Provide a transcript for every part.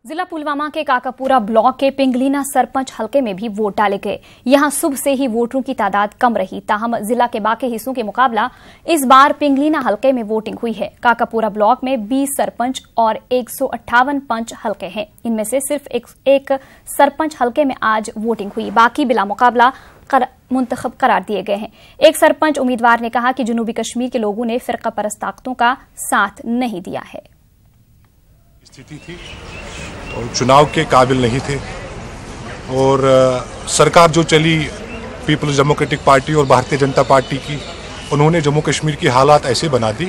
जिला पुलवामा के काकापुरा ब्लॉक के पिंगलीना सरपंच हलके में भी वोट डाले गए। यहां सुबह से ही वोटरों की तादाद कम रही, ताहम जिला के बाकी हिस्सों के मुकाबला इस बार पिंगलीना हलके में वोटिंग हुई है। काकापुरा ब्लॉक में 20 सरपंच और 158 पंच हलके हैं। इनमें से सिर्फ एक सरपंच हलके में आज वोटिंग हुई, बाकी बिला मुकाबला मुंतखब करार दिए गए हैं। एक सरपंच उम्मीदवार ने कहा कि जनूबी कश्मीर के लोगों ने फिरका परस्त ताकतों का साथ नहीं दिया है। स्थिति थी तो चुनाव के काबिल नहीं थे और सरकार जो चली पीपल्स डेमोक्रेटिक पार्टी और भारतीय जनता पार्टी की, उन्होंने जम्मू कश्मीर की हालात ऐसे बना दी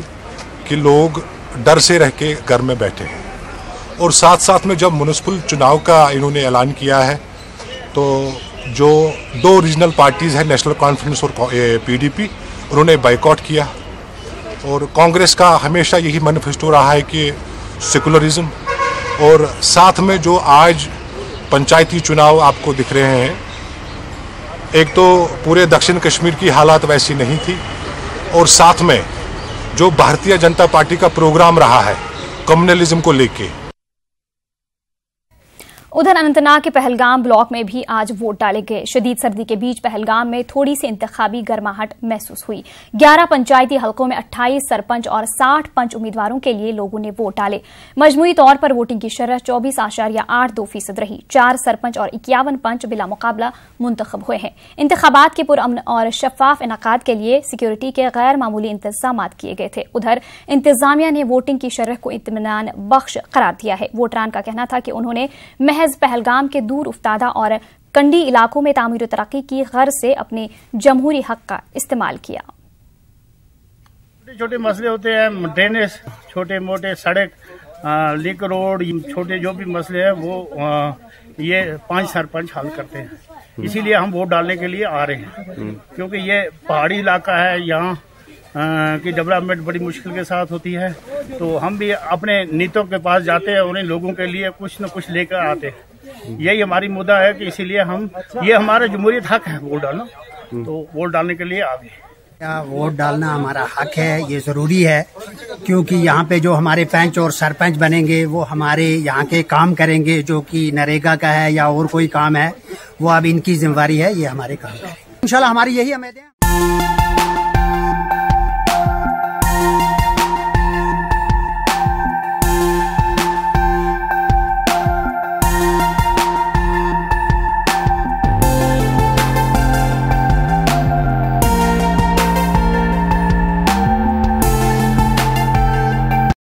कि लोग डर से रह के घर में बैठे हैं। और साथ साथ में जब म्युनिसिपल चुनाव का इन्होंने ऐलान किया है तो जो दो रीजनल पार्टीज़ हैं, नेशनल कॉन्फ्रेंस और पीडीपी, उन्होंने बाइकआउट किया। और कांग्रेस का हमेशा यही मैनिफेस्टो रहा है कि सेकुलरिज्म, और साथ में जो आज पंचायती चुनाव आपको दिख रहे हैं, एक तो पूरे दक्षिण कश्मीर की हालात वैसी नहीं थी और साथ में जो भारतीय जनता पार्टी का प्रोग्राम रहा है कम्युनलिज्म को लेके। उधर अनंतनाग के पहलगाम ब्लॉक में भी आज वोट डाले गए। शदीद सर्दी के बीच पहलगाम में थोड़ी सी इंतखाबी गर्माहट महसूस हुई। 11 पंचायती हलकों में 28 सरपंच और 60 पंच उम्मीदवारों के लिए लोगों ने वोट डाले। मजमूई तौर पर वोटिंग की शरह 24.82% रही। 4 सरपंच और 51 पंच बिला मुकाबला मुंतखब हुए हैं। इंतखाबात के पुरअमन और शफाफ इनकाद के लिए सिक्योरिटी के गैर मामूली इंतजाम किए गए थे। उधर इंतजामिया ने वोटिंग की शरह को इत्मीनान बख्श करार दिया है। वोटरान का कहना था कि उन्होंने पहलगाम के दूर उफ्तादा और कंडी इलाकों में तामीर तरक्की की गर्ज से अपने जमहूरी हक का इस्तेमाल किया। छोटे छोटे मसले होते हैं, ड्रेनेज, छोटे मोटे सड़क, लिंक रोड, छोटे जो भी मसले हैं वो ये 5 सरपंच हल करते हैं। इसीलिए हम वोट डालने के लिए आ रहे हैं, क्योंकि ये पहाड़ी इलाका है, यहाँ की डेवलपमेंट बड़ी मुश्किल के साथ होती है। तो हम भी अपने नीतों के पास जाते हैं, उन्हें लोगों के लिए कुछ न कुछ लेकर आते हैं। यही हमारी मुद्दा है कि इसीलिए हम, ये हमारा जमहूरियत हक है वोट डालना, तो वोट डालने के लिए आ गए। वोट डालना हमारा हक है, ये जरूरी है, क्योंकि यहाँ पे जो हमारे पंच और सरपंच बनेंगे वो हमारे यहाँ के काम करेंगे, जो कि नरेगा का है या और कोई काम है, वो अब इनकी जिम्मेवारी है, ये हमारे काम करेंगे। इंशाल्लाह हमारी यही उम्मीद है।